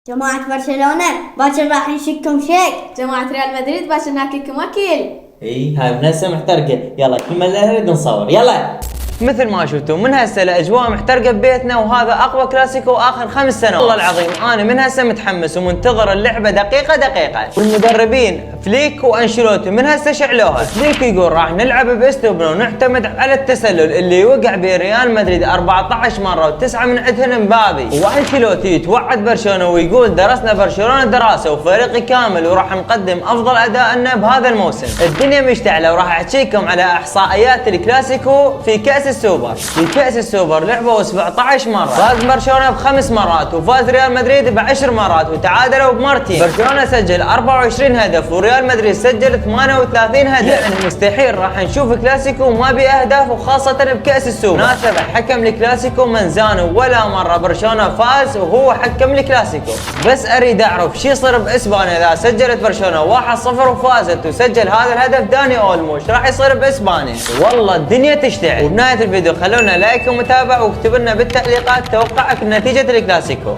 جماعة برشلونة باكر راح نشككم شيك. جماعة ريال مدريد باكر ناكلكم اكل. هاي من هسه محترقة، يلا كمل نريد نصور يلا. مثل ما شفتوا من هسه الاجواء محترقه ببيتنا، وهذا اقوى كلاسيكو اخر 5 سنوات. والله العظيم انا من هسه متحمس ومنتظر اللعبه دقيقه دقيقه. والمدربين فليك وانشيلوتي من هسه شعلوها. فليك يقول راح نلعب باسلوبنا ونعتمد على التسلل اللي وقع به ريال مدريد 14 مره و9 من عندهم مبابي. وانشيلوتي يتوعد برشلونه ويقول درسنا برشلونه دراسه وفريقي كامل وراح نقدم افضل اداء لنا بهذا الموسم. الدنيا مشتعله وراح احكيكم على احصائيات الكلاسيكو في كاس السوبر. في كأس السوبر لعبوا 17 مرة، فاز برشلونة ب5 مرات وفاز ريال مدريد ب10 مرات وتعادلوا بمرتين. برشلونة سجل 24 هدف وريال مدريد سجل 38 هدف، يعني مستحيل راح نشوف كلاسيكو ما بيه اهداف، وخاصة بكأس السوبر. مناسبة حكم الكلاسيكو منزانو ولا مرة برشلونة فاز وهو حكم الكلاسيكو. بس اريد اعرف شو يصير باسبانيا اذا سجلت برشلونة 1-0 وفازت وسجل هذا الهدف داني اولمو، ايش راح يصير باسبانيا؟ والله الدنيا تشتعل. وبنهاية الفيديو خلونا لايك ومتابعة واكتب لنا بالتعليقات توقعك نتيجة الكلاسيكو.